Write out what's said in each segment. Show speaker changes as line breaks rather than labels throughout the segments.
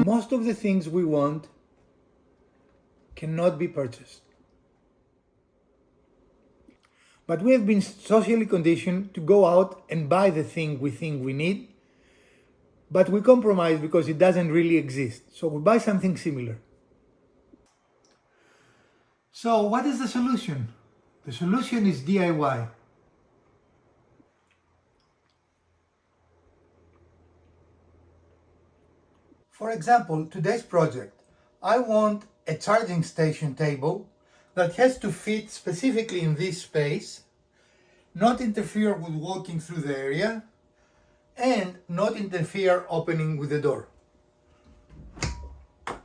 Most of the things we want cannot be purchased. But we have been socially conditioned to go out and buy the thing we think we need, but we compromise because it doesn't really exist. So we buy something similar. So what is the solution? The solution is DIY. For example, today's project, I want a charging station table that has to fit specifically in this space, not interfere with walking through the area, and not interfere opening with the door.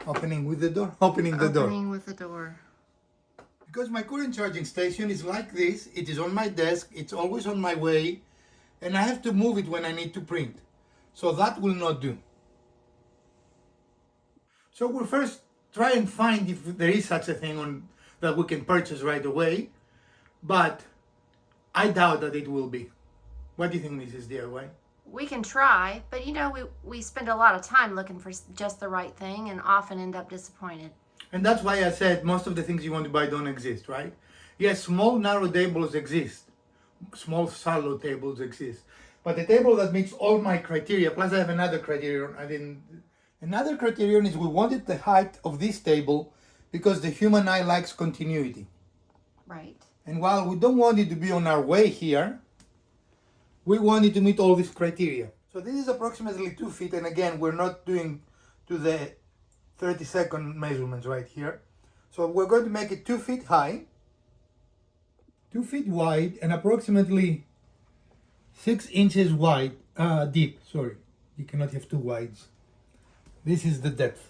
Opening with the door? Opening the door.
Opening with the door.
Because my current charging station is like this, it is on my desk, it's always on my way, and I have to move it when I need to print. So that will not do. So we'll first try and find if there is such a thing that we can purchase right away, but I doubt that it will be. What do you think, Mrs. DIY?
We can try, but you know, we spend a lot of time looking for just the right thing and often end up disappointed.
And that's why I said most of the things you want to buy don't exist, right? Yes, small narrow tables exist. Small shallow tables exist. But the table that meets all my criteria, plus I have another criterion, Another criterion is we wanted the height of this table because the human eye likes continuity.
Right.
And while we don't want it to be on our way here, we want it to meet all these criteria. So this is approximately 2 feet, and again, we're not doing to the 30-second measurements right here. So we're going to make it 2 feet high, 2 feet wide, and approximately 6 inches wide, deep, sorry. You cannot have two wides. This is the depth.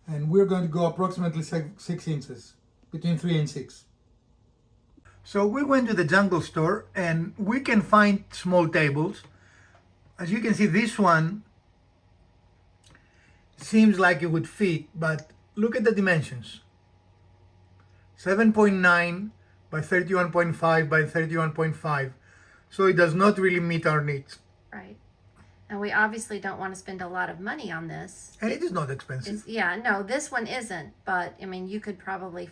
And we're going to go approximately 6 inches, between 3 and 6. So we went to the jungle store and we can find small tables. As you can see, this one seems like it would fit, but look at the dimensions. 7.9 by 31.5 by 31.5. So it does not really meet our needs.
Right. And we obviously don't want to spend a lot of money on this.
And it is not expensive.
Yeah, no, this one isn't. But, I mean, you could probably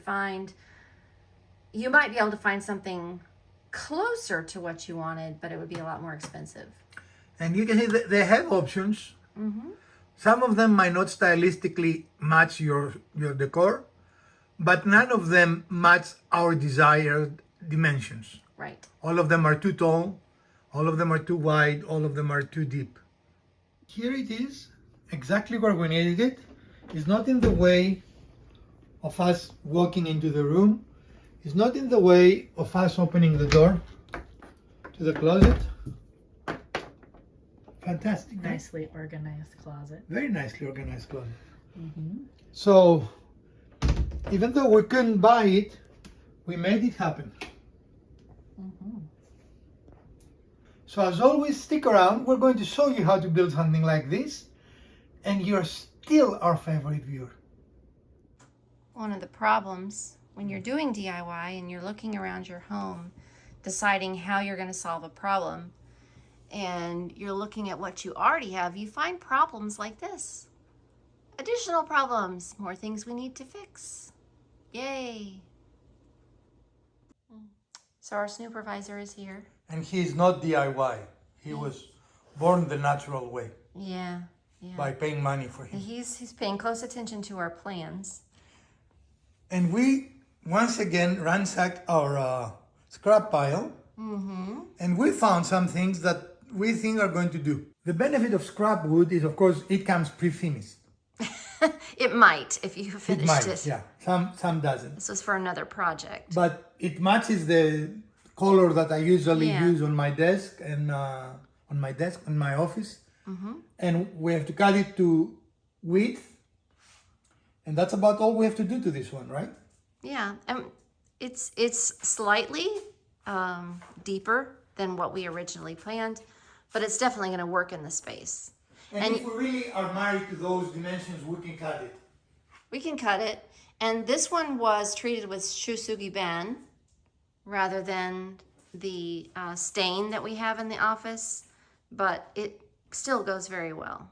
you might be able to find something closer to what you wanted, but it would be a lot more expensive.
And you can see that they have options.
Mm-hmm.
Some of them might not stylistically match your decor, but none of them match our desired dimensions.
Right.
All of them are too tall, all of them are too wide, all of them are too deep. Here it is, exactly where we needed it. It's not in the way of us walking into the room. It's not in the way of us opening the door to the closet. Fantastic. Right?
Nicely organized closet.
Very nicely organized closet.
Mm-hmm.
So, even though we couldn't buy it, we made it happen.
Mm-hmm.
So as always, stick around. We're going to show you how to build something like this, and you're still our favorite viewer.
One of the problems when you're doing DIY and you're looking around your home, deciding how you're going to solve a problem, and you're looking at what you already have, you find problems like this. Additional problems, more things we need to fix. Yay. So our supervisor is here.
And he's not DIY. He was born the natural way,
Yeah.
by paying money for him.
He's paying close attention to our plans.
And we, once again, ransacked our scrap pile, and we found some things that we think are going to do. The benefit of scrap wood is, of course, it comes pre-finished.
It might, if you
It
finished
might,
it.
yeah. Some doesn't.
This was for another project.
But it matches the color that I usually
Yeah.
use on my desk and in my office. And we have to cut it to width. And that's about all we have to do to this one, right?
Yeah, it's slightly deeper than what we originally planned, but it's definitely going to work in the space.
And if we really are married to those dimensions, we can cut it.
We can cut it. And this one was treated with shusugi ban rather than the stain that we have in the office, but it still goes very well.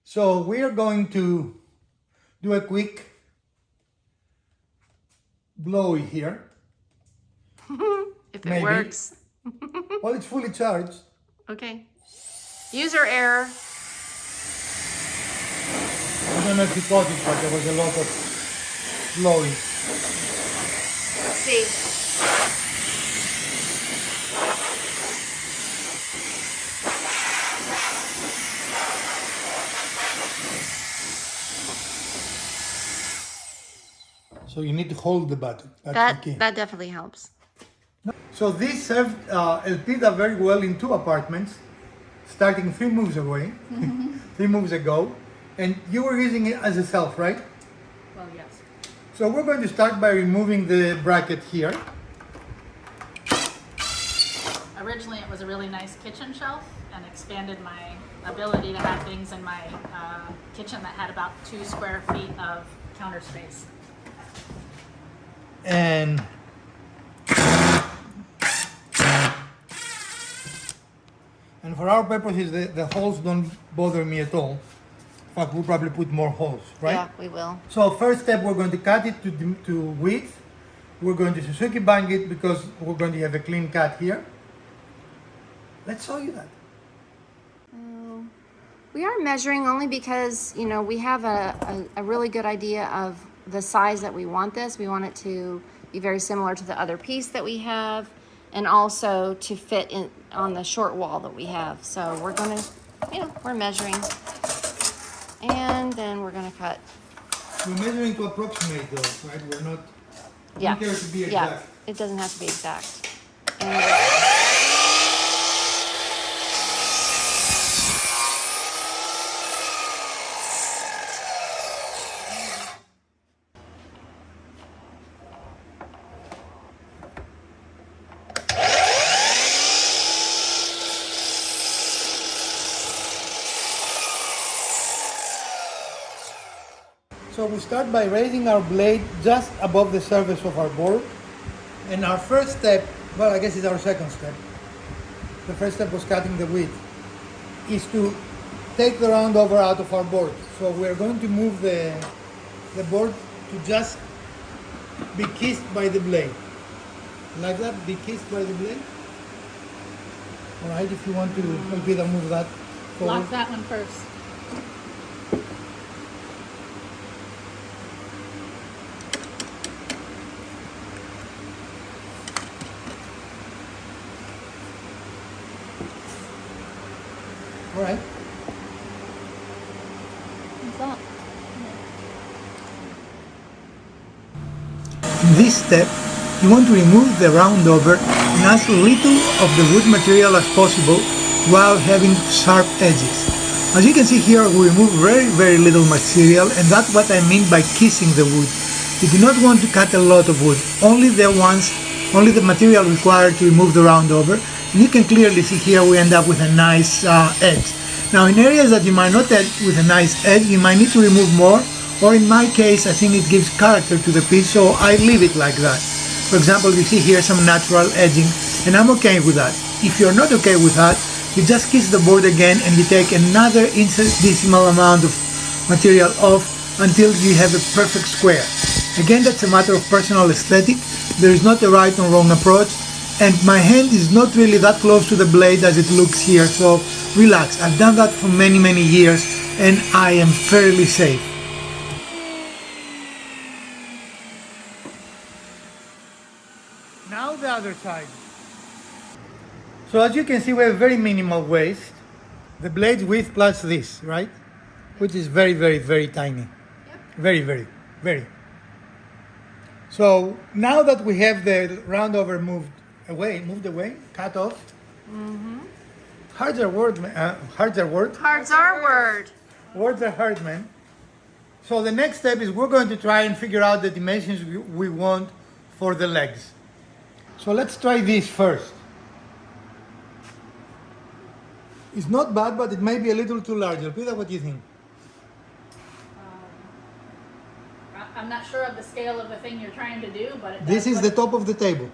So we are going to do a quick blowy here.
If it
Maybe.
works.
Well, it's fully charged.
Okay. User error.
I don't know if you caught it, but there was a lot of blowing.
Let's see.
So you need to hold the button. That's the key.
That definitely helps.
So this served Elpida very well in 2 apartments, starting 3 moves away, 3 moves ago, and you were using it as a shelf, right?
Well, yes.
So we're going to start by removing the bracket here.
Originally, it was a really nice kitchen shelf and expanded my ability to have things in my kitchen that had about 2 square feet of counter space.
And for our purposes, the holes don't bother me at all. In fact, we'll probably put more holes, right?
Yeah, we will.
So first step, we're going to cut it to width. We're going to Suzuki bang it because we're going to have a clean cut here. Let's show you that.
We are measuring only because, you know, we have a really good idea of the size that we want this. We want it to be very similar to the other piece that we have, and also to fit in on the short wall that we have. So we're gonna, you know, we're measuring, and then we're gonna cut.
We're measuring to approximate those, right? We're not.
Yeah,
Don't care to be
yeah,
exact.
it doesn't have to be exact. And
So we start by raising our blade just above the surface of our board. And our first step, well, I guess it's our second step. The first step was cutting the width, is to take the round over out of our board. So we're going to move the board to just be kissed by the blade. Like that, be kissed by the blade. All right, if you want to help either move that forward.
Lock that one first.
All right.
What's that?
In this step, you want to remove the round over and as little of the wood material as possible while having sharp edges. As you can see here, we remove very little material, and that's what I mean by kissing the wood. You do not want to cut a lot of wood, only the material required to remove the round over. And you can clearly see here we end up with a nice edge. Now in areas that you might not end with a nice edge, you might need to remove more, or in my case I think it gives character to the piece, so I leave it like that. For example, you see here some natural edging, and I'm okay with that. If you're not okay with that, you just kiss the board again and you take another infinitesimal amount of material off until you have a perfect square. Again, that's a matter of personal aesthetic. There is not a right or wrong approach, and my hand is not really that close to the blade as it looks here, so relax. I've done that for many years and I am fairly safe. Now the other side. So as you can see, we have very minimal waste. The blade's width plus this, right? Which is very tiny. Yep. Very. So now that we have the round over moved away, cut off.
mm-hmm.
Hards are word.
Hearts are word.
Words are hard, man. So the next step is we're going to try and figure out the dimensions we want for the legs. So let's try this first. It's not bad, but it may be a little too large. Elpida, what do you think?
I'm not sure of the scale of the thing you're trying to do, but it
This
does
is the
look,
top of the table.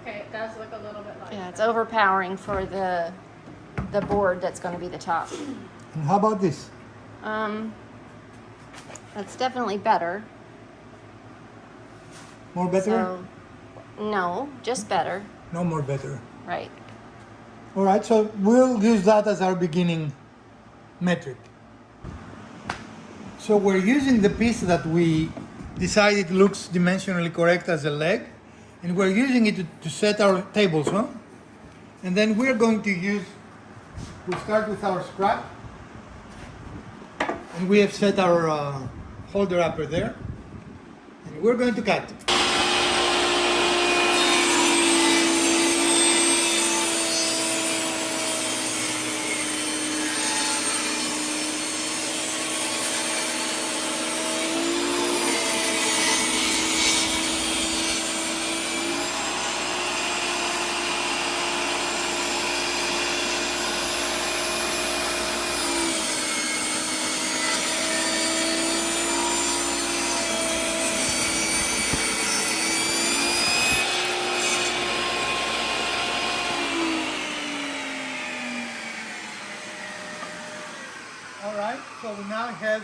okay, it does look a little bit like
Yeah, it's
that.
overpowering for the board that's going to be the top.
And how about this?
That's definitely better.
More better?
So, no, just better.
No more better.
Right.
All right, so we'll use that as our beginning metric. So we're using the piece that we decided looks dimensionally correct as a leg, and we're using it to set our tables on. And then we're going to we'll start with our scrap, and we have set our holder upper there, and we're going to cut. Alright, so we now have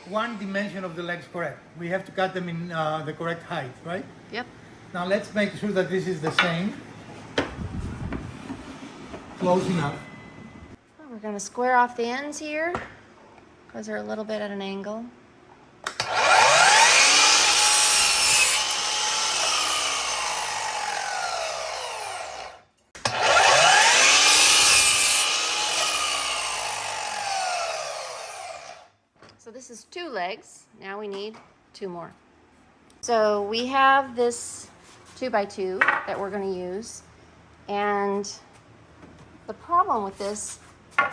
one dimension of the legs correct. We have to cut them in the correct height, right?
Yep.
Now let's make sure that this is the same. Close enough.
Well, we're going to square off the ends here because they're a little bit at an angle. So this is 2 legs. Now we need 2 more. So we have this 2x2 that we're going to use, and the problem with this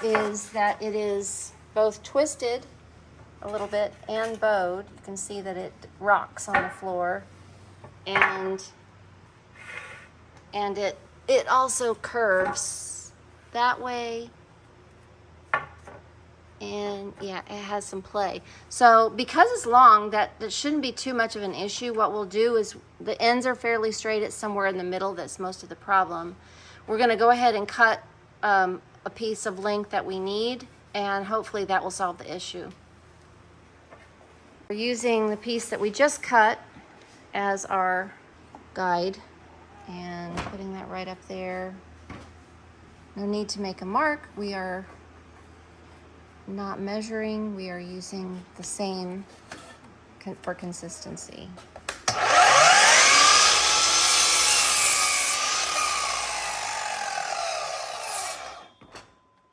is that it is both twisted a little bit and bowed. You can see that it rocks on the floor, and it also curves that way. And yeah, it has some play. So because it's long, that shouldn't be too much of an issue. What we'll do is, the ends are fairly straight. It's somewhere in the middle that's most of the problem. We're going to go ahead and cut a piece of length that we need, and hopefully that will solve the issue. We're using the piece that we just cut as our guide and putting that right up there. No need to make a mark. We are not measuring, we are using the same for consistency.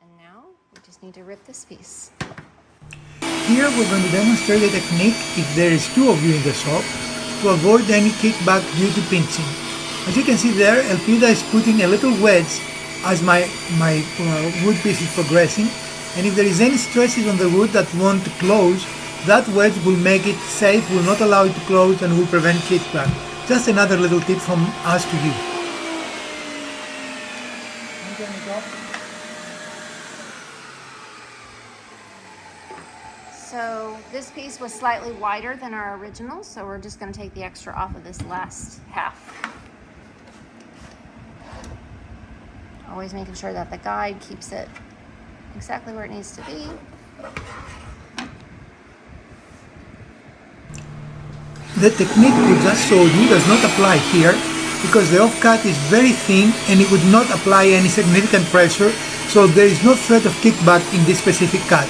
And now we just need to rip this piece.
Here we're going to demonstrate the technique if there is 2 of you in the shop to avoid any kickback due to pinching. As you can see there, Elpida is putting a little wedge as my wood piece is progressing. And if there is any stresses on the wood that won't close, that wedge will make it safe, will not allow it to close, and will prevent kickback. Just another little tip from us to you.
So this piece was slightly wider than our original, so we're just going to take the extra off of this last half. Always making sure that the guide keeps it exactly where it needs to be.
The technique we just showed you does not apply here because the offcut is very thin and it would not apply any significant pressure, so there is no threat of kickback in this specific cut.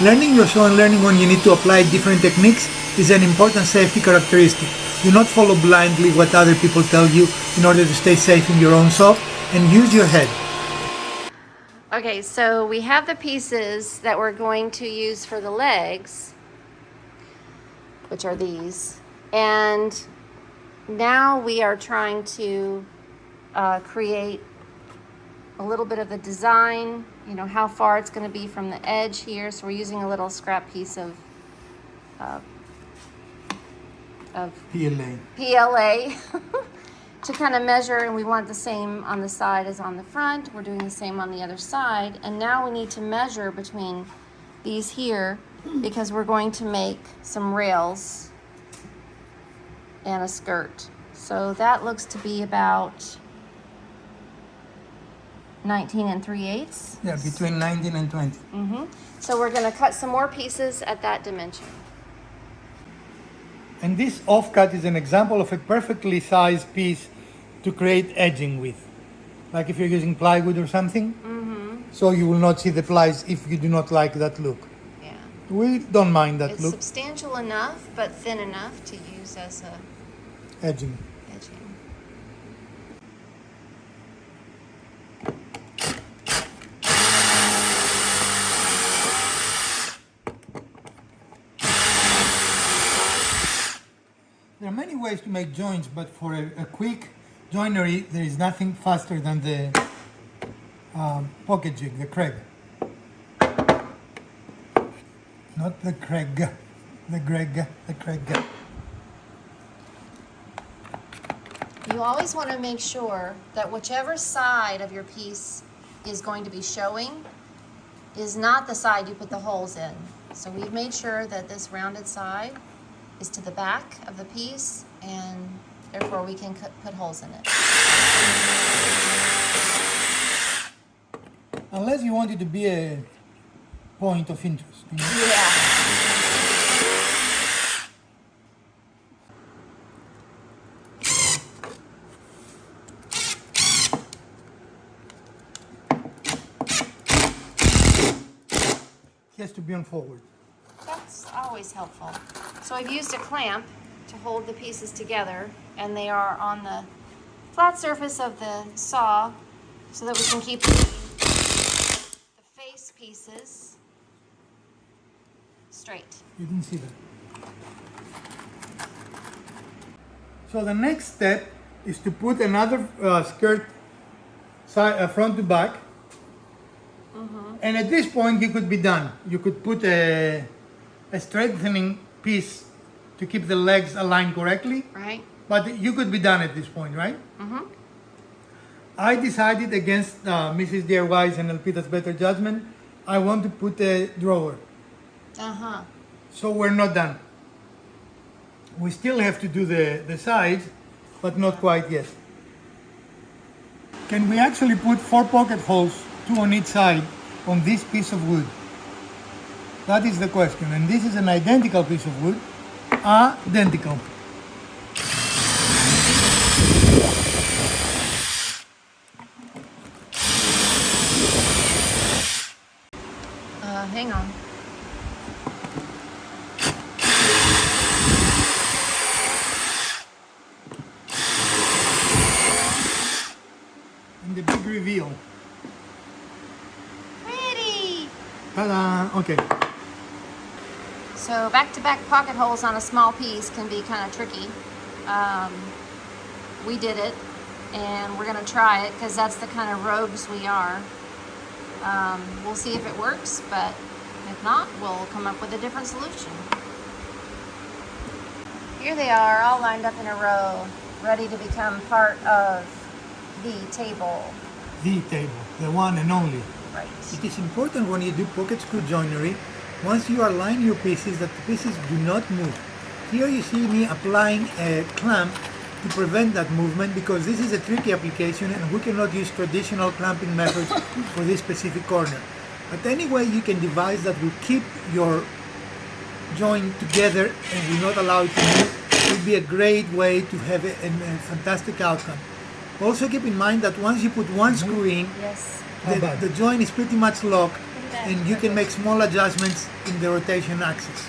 Learning your saw and learning when you need to apply different techniques is an important safety characteristic. Do not follow blindly what other people tell you in order to stay safe in your own saw, and use your head.
Okay, so we have the pieces that we're going to use for the legs, which are these, and now we are trying to create a little bit of the design, you know, how far it's going to be from the edge here. So we're using a little scrap piece of
PLA.
PLA. to kind of measure, and we want the same on the side as on the front. We're doing the same on the other side. And now we need to measure between these here because we're going to make some rails and a skirt. So that looks to be about 19 3/8.
Yeah, between 19 and 20.
So we're going to cut some more pieces at that dimension.
And this offcut is an example of a perfectly sized piece to create edging with. Like if you're using plywood or something. So you will not see the plies if you do not like that look.
Yeah.
We don't mind that
It's
look.
substantial enough, but thin enough to use as a
Edging.
edging.
There are many ways to make joints, but for a quick joinery, there is nothing faster than the pocket jig, the Craig. Not the Craig, the Greg, the Craig.
You always want to make sure that whichever side of your piece is going to be showing is not the side you put the holes in. So we've made sure that this rounded side is to the back of the piece, and therefore we can put holes in it.
Unless you want it to be a point of interest. You know?
Yeah.
It has to be on forward.
That's always helpful. So I've used a clamp to hold the pieces together, and they are on the flat surface of the saw so that we can keep the face pieces straight.
You didn't see that. So the next step is to put another skirt front to back. And at this point you could be done. You could put a strengthening piece to keep the legs aligned correctly.
Right?
But you could be done at this point, right? I decided against Mrs. DIY's and Elpita's better judgment. I want to put a drawer. So we're not done. We still have to do the sides, but not quite yet. Can we actually put 4 pocket holes, 2 on each side, on this piece of wood? That is the question. And this is an identical piece of wood. Identical.
Hang on.
And the big reveal.
Pretty!
Ta-da! Okay.
So back-to-back pocket holes on a small piece can be kind of tricky. We did it, and we're going to try it because that's the kind of rogues we are. We'll see if it works, but if not, we'll come up with a different solution. Here they are, all lined up in a row, ready to become part of the table.
The table, the one and only.
Right.
It is important when you do pocket screw joinery, once you align your pieces, that the pieces do not move. Here you see me applying a clamp to prevent that movement because this is a tricky application and we cannot use traditional clamping methods for this specific corner. But anyway, you can devise that will keep your joint together and will not allow it to move. It will be a great way to have a fantastic outcome. Also keep in mind that once you put one screw in,
Yes.
the joint is pretty much locked and you can make small adjustments in the rotation axis.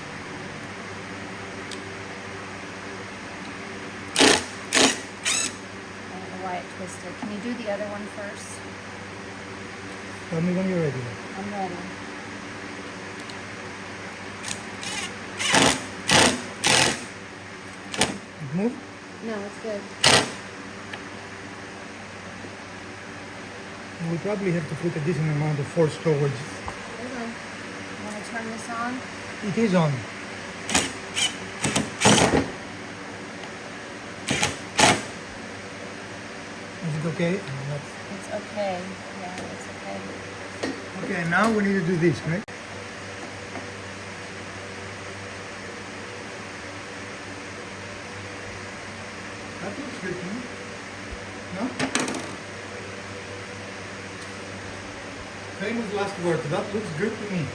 I don't know why it twisted. Can you do the other one first?
Tell me when you're ready.
I'm ready.
Move.
No, it's good.
We probably have to put a decent amount of force towards it.
Hold on. You want to turn this on?
It is on. okay?
It's okay. Yeah, it's okay.
Okay, now we need to do this, right? That looks good to me. No? Famous last word. That looks good to me.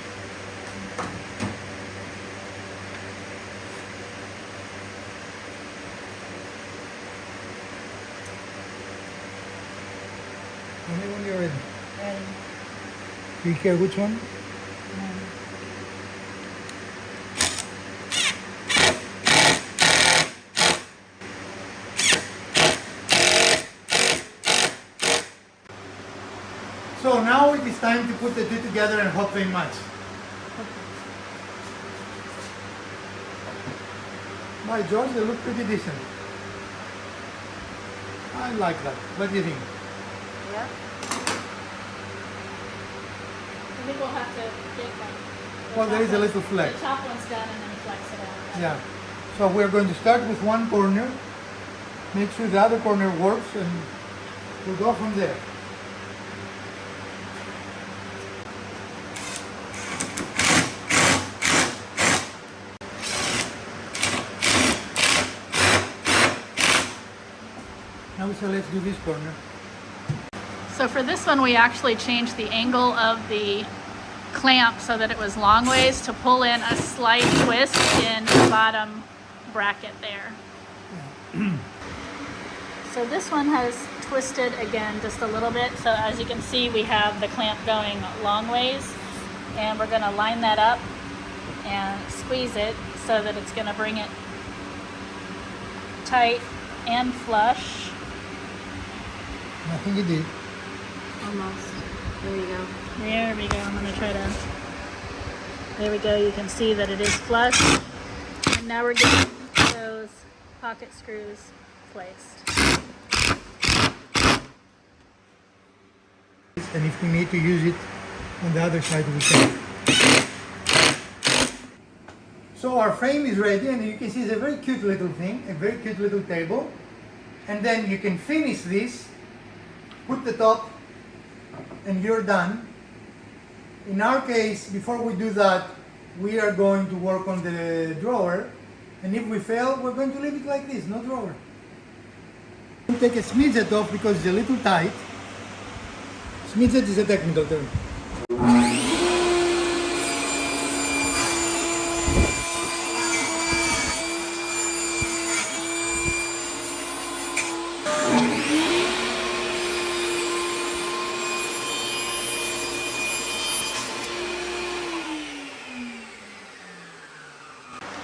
Tell me when you're ready.
Ready?
Do you care which one? So now it is time to put the two together and hope they match. By George, they look pretty decent. I like that. What do you think?
Yeah.
I think we'll have to get like.
Well, there is a little flex.
The top one's done and then flex it out.
Yeah. So we're going to start with one corner, make sure the other corner works, and we'll go from there. Now, so let's do this corner.
So for this one, we actually changed the angle of the clamp so that it was long ways to pull in a slight twist in the bottom bracket there. So this one has twisted again just a little bit. So as you can see, we have the clamp going long ways, and we're going to line that up and squeeze it so that it's going to bring it tight and flush.
I think it did.
Almost. There you go.
There we go. I'm going to try to. There we go. You can see that it is flush. And now we're getting those pocket screws placed.
And if we need to use it on the other side, we can. So our frame is ready, and you can see it's a very cute little thing, a very cute little table. And then you can finish this, put the top, and you're done. In our case, before we do that, we are going to work on the drawer, and if we fail, we're going to leave it like this, no drawer. We'll take a smidget off because it's a little tight. Smidget is a technical term.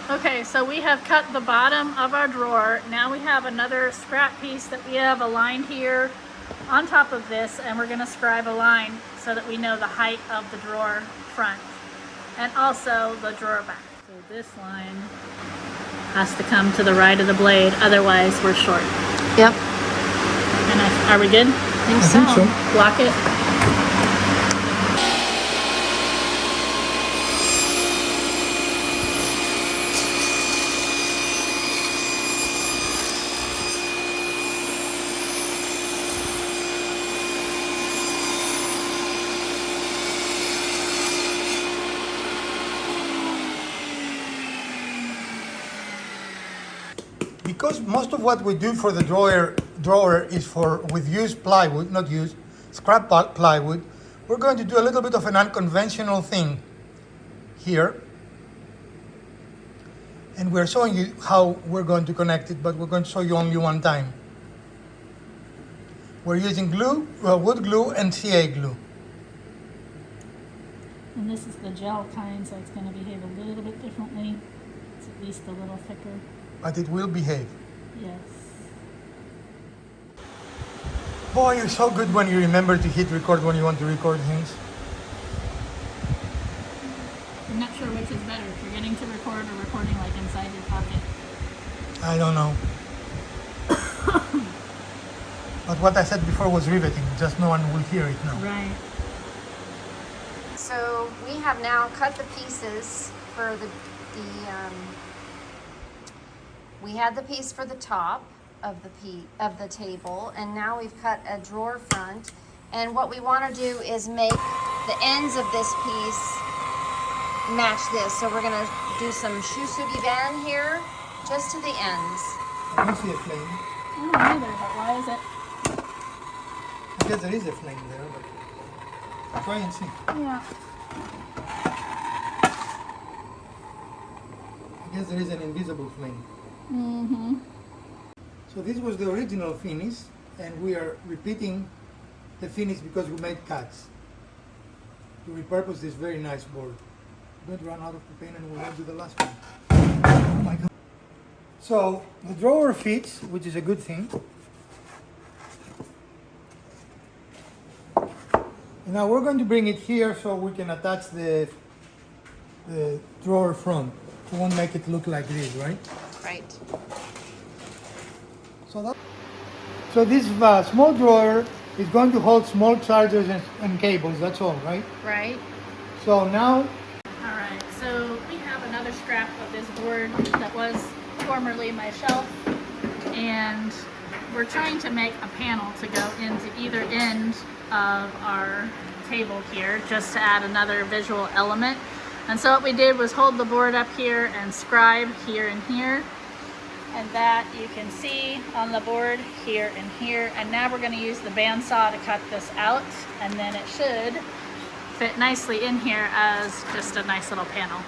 Okay, so we have cut the bottom of our drawer. Now we have another scrap piece that we have aligned here on top of this, and we're going to scribe a line so that we know the height of the drawer front and also the drawer back. So this line has to come to the right of the blade, otherwise we're short.
Yep.
And are we good?
I
I think so.
Block it.
Because most of what we do for the drawer is with used plywood, not used, scrap plywood, we're going to do a little bit of an unconventional thing here. And we're showing you how we're going to connect it, but we're going to show you only one time. We're using glue, wood glue and CA glue.
And this is the gel kind, so it's going to behave a little bit differently. It's at least a little thicker.
But it will behave.
Yes.
Boy, you're so good when you remember to hit record when you want to record things.
I'm not sure which is better, forgetting to record or recording like inside your pocket.
I don't know. But what I said before was riveting, just no one will hear it now.
Right.
So we have now cut the pieces for we had the piece for the top of the table, and now we've cut a drawer front. And what we want to do is make the ends of this piece match this. So we're gonna do some shusugi band here, just to the ends.
I don't see a flame.
I don't either, but why is it?
I guess there is a flame there, but try and see.
Yeah.
I guess there is an invisible flame.
Mm-hmm.
So this was the original finish, and we are repeating the finish because we made cuts to repurpose this very nice board. Don't run out of the paint and we'll do the last one. Oh my God. So the drawer fits, which is a good thing. And now we're going to bring it here so we can attach the drawer front. We won't make it look like this, right?
Right.
So this small drawer is going to hold small chargers and cables, that's all, right?
Right.
All
So now,
right, so we have another scrap of this board that was formerly my shelf, and we're trying to make a panel to go into either end of our table here, just to add another visual element. And so what we did was hold the board up here and scribe here and here, and that you can see on the board here and here. And now we're going to use the bandsaw to cut this out, and then it should fit nicely in here as just a nice little panel.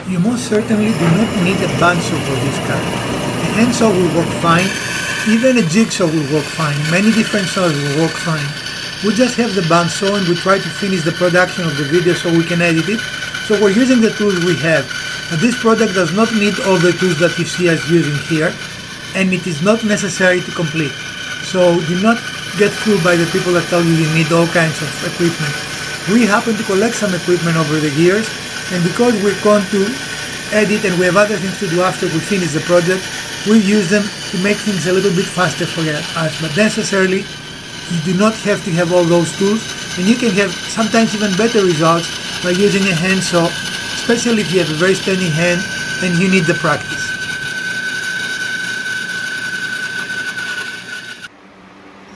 you most certainly do not need a bandsaw for this cut. A handsaw will work fine, even a jigsaw will work fine, many different saws will work fine. We just have the bandsaw and we try to finish the production of the video so we can edit it. So we're using the tools we have. But this product does not need all the tools that you see us using here, and it is not necessary to complete. So do not get fooled by the people that tell you you need all kinds of equipment. We happen to collect some equipment over the years, and because we're going to edit and we have other things to do after we finish the project, we use them to make things a little bit faster for us. But necessarily, you do not have to have all those tools, and you can have sometimes even better results by using a handsaw, especially if you have a very steady hand and you need the practice.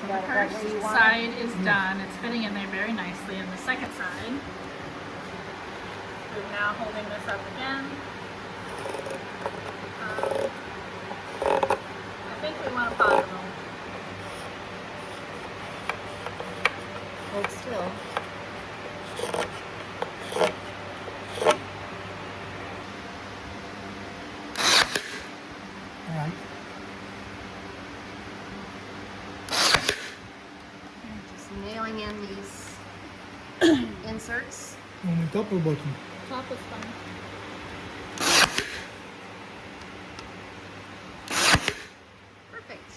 So the first side is done. It's fitting in there very nicely. And the second side, we're now holding this up again. I think we want a pot roll.
Hold still.
All right.
Just nailing in these inserts.
On the top or bottom?
Top is fine.
Perfect.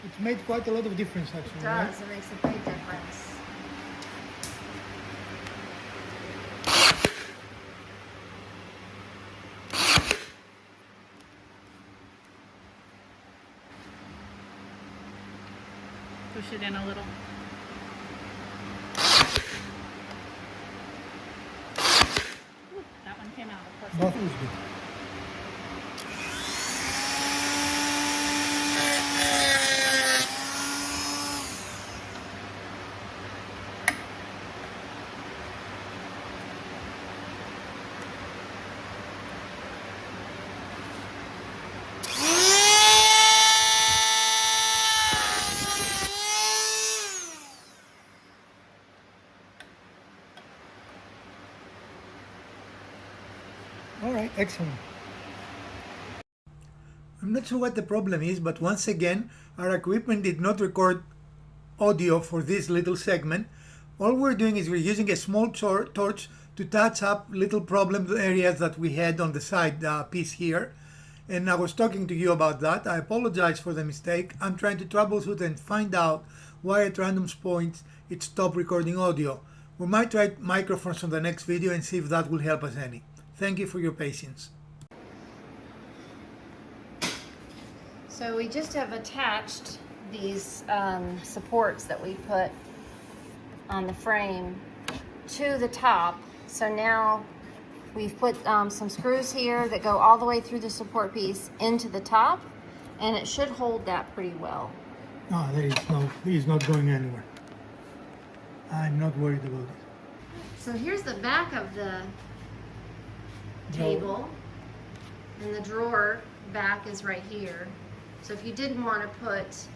It's made quite a lot of difference actually.
It does. It makes a big difference.
Push it in a little. Ooh, that one came out, of course.
Both is good. All right, excellent. I'm not sure what the problem is, but once again, our equipment did not record audio for this little segment. All we're doing is we're using a small torch to touch up little problem areas that we had on the side piece here. And I was talking to you about that. I apologize for the mistake. I'm trying to troubleshoot and find out why at random points it stopped recording audio. We might try microphones on the next video and see if that will help us any. Thank you for your patience.
So we just have attached these supports that we put on the frame to the top. So now we've put some screws here that go all the way through the support piece into the top, And it should hold that pretty well.
Ah, there is not going anywhere. I'm not worried about it.
So here's the back of the table, and the drawer back is right here. So if you didn't want to put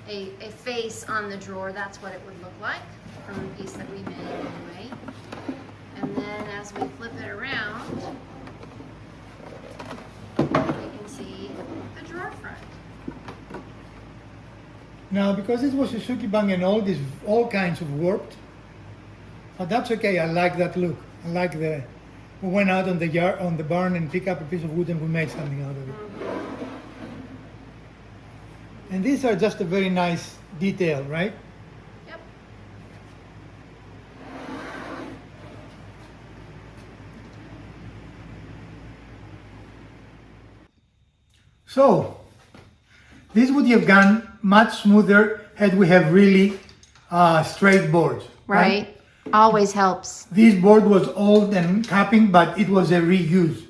a face on the drawer, that's what it would look like from the piece that we made anyway. And then as we flip it around, you can see the drawer front.
Now, because this was Suzuki Bang and all kinds of warped, but that's okay. I like that look. I like we went out on the barn and picked up a piece of wood and we made something out of it. And these are just a very nice detail, right?
Yep.
So, this would have gone much smoother had we have really straight boards.
Right. Always helps.
This board was old and capping, but it was a reuse.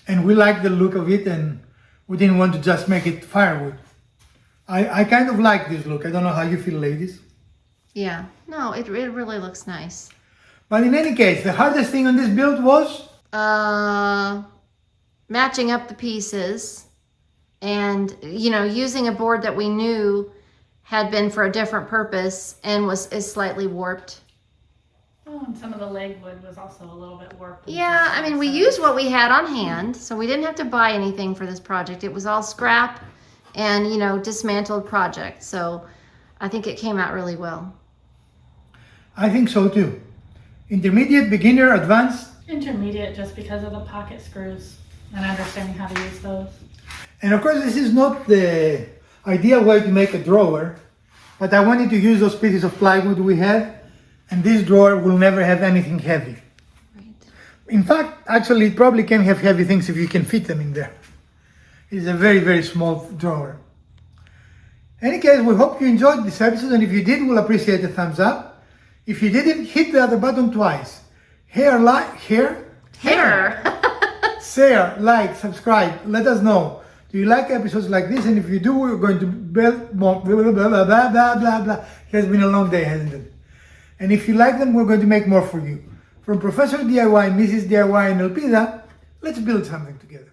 And we liked the look of it and we didn't want to just make it firewood. I kind of like this look. I don't know how you feel, ladies.
Yeah. No, it really looks nice.
But in any case, the hardest thing on this build was?
Matching up the pieces and, using a board that we knew had been for a different purpose and is slightly warped.
Oh, and some of the leg wood was also a little bit warped.
Yeah, I mean, we used what we had on hand, so we didn't have to buy anything for this project. It was all scrap and, dismantled project. So I think it came out really well.
I think so too. Intermediate, beginner, advanced.
Intermediate, just because of the pocket screws and understanding how to use those.
And of course, this is not the ideal way to make a drawer, but I wanted to use those pieces of plywood we had, and this drawer will never have anything heavy.
Right.
In fact, actually, it probably can have heavy things if you can fit them in there. It's a very, very small drawer. In any case, we hope you enjoyed this episode, and if you did, we'll appreciate a thumbs up. If you didn't, hit the other button twice. Share, subscribe. Let us know. Do you like episodes like this? And if you do, we're going to build more. Blah, blah, blah, blah, blah, blah, blah, blah. It has been a long day, hasn't it? And if you like them, we're going to make more for you. From Professor DIY, Mrs. DIY, and Elpida, let's build something together.